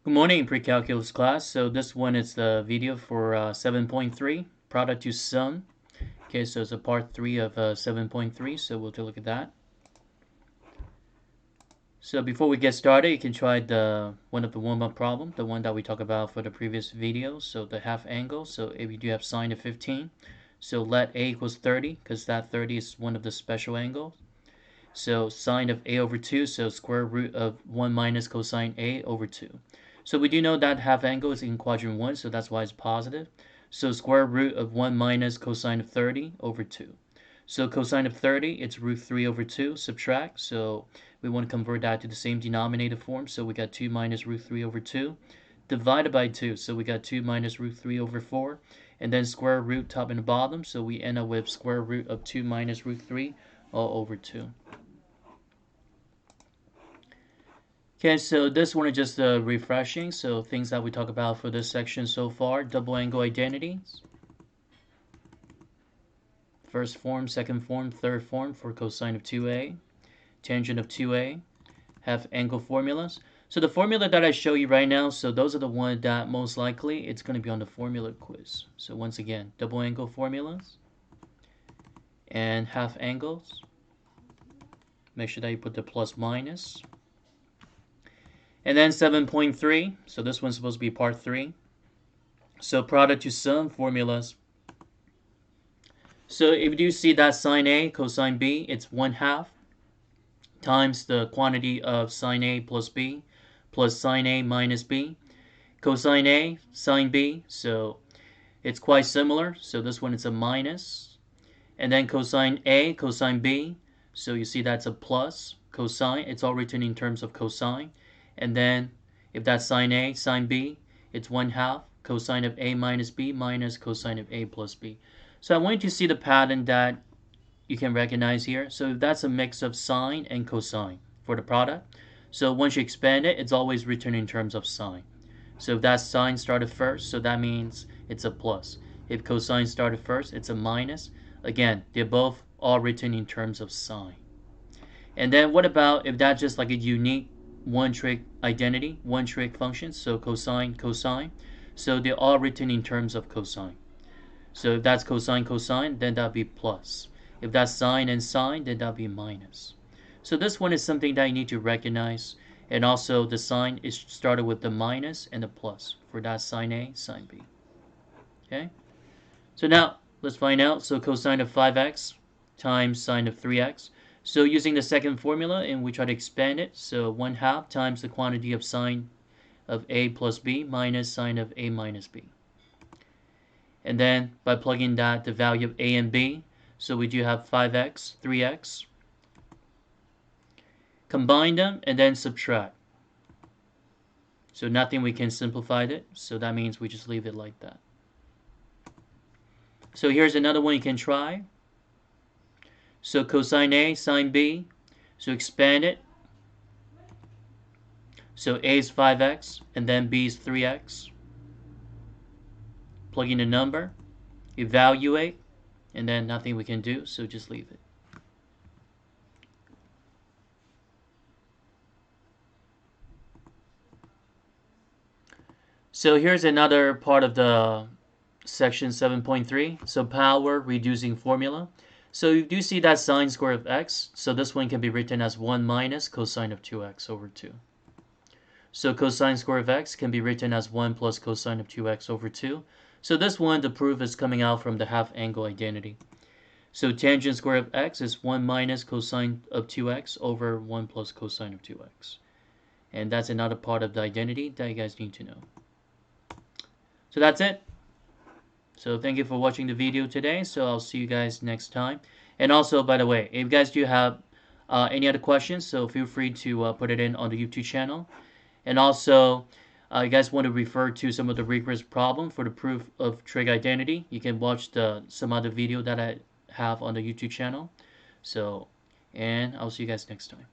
Good morning, pre-calculus class. So this one is the video for 7.3, product to sum. Okay, so it's a part 3 of 7.3, so we'll take a look at that. So before we get started, you can try one of the warm-up problem, the one that we talked about for the previous video, so the half angle. So if you do have sine of 15, so let a equals 30, because that 30 is one of the special angles. So sine of a over 2, so square root of 1 minus cosine a over 2. So we do know that half angle is in quadrant 1, so that's why it's positive. So square root of 1 minus cosine of 30 over 2. So cosine of 30, it's root 3 over 2, subtract. So we want to convert that to the same denominator form. So we got 2 minus root 3 over 2 divided by 2. So we got 2 minus root 3 over 4. And then square root top and the bottom. So we end up with square root of 2 minus root 3 all over 2. Okay, so this one is just refreshing. So things that we talk about for this section so far: double angle identities, first form, second form, third form for cosine of 2a, tangent of 2a, half angle formulas. So the formula that I show you right now, so those are the ones that most likely it's going to be on the formula quiz. So once again, double angle formulas and half angles. Make sure that you put the plus minus. And then 7.3, so this one's supposed to be part 3. So product to sum formulas. So if you do see that sine A cosine B, it's 1/2 times the quantity of sine A plus B plus sine A minus B. Cosine A, sine B, so it's quite similar. So this one is a minus. And then cosine A, cosine B, so you see that's a plus. Cosine, it's all written in terms of cosine. And then if that's sine A, sine B, it's 1/2 cosine of A minus B minus cosine of A plus B. So I want you to see the pattern that you can recognize here. So if that's a mix of sine and cosine for the product. So once you expand it, it's always written in terms of sine. So if that sine started first, so that means it's a plus. If cosine started first, it's a minus. Again, they're both all written in terms of sine. And then what about if that's just like a unique one-trick identity, one-trick function, so cosine, cosine. So they're all written in terms of cosine. So if that's cosine, cosine, then that'll be plus. If that's sine and sine, then that'll be minus. So this one is something that you need to recognize. And also the sign is started with the minus and the plus for that sine A, sine B. Okay? So now let's find out. So cosine of 5x times sine of 3x. So using the second formula, and we try to expand it. So 1/2 times the quantity of sine of A plus B minus sine of A minus B. And then by plugging that, the value of A and B, so we do have 5x, 3x. Combine them and then subtract. So nothing, we can simplify it. So that means we just leave it like that. So here's another one you can try. So cosine A, sine B, so expand it. So A is 5x, and then B is 3x. Plug in a number, evaluate, and then nothing we can do, so just leave it. So here's another part of the section 7.3. So power reducing formula. So you do see that sine square of x. So this one can be written as 1 minus cosine of 2x over 2. So cosine square of x can be written as 1 plus cosine of 2x over 2. So this one, the proof is coming out from the half angle identity. So tangent square of x is 1 minus cosine of 2x over 1 plus cosine of 2x. And that's another part of the identity that you guys need to know. So that's it. So thank you for watching the video today. So I'll see you guys next time. And also, by the way, if you guys do have any other questions, so feel free to put it in on the YouTube channel. And also, you guys want to refer to some of the rigorous problem for the proof of trig identity, you can watch some other video that I have on the YouTube channel. So, and I'll see you guys next time.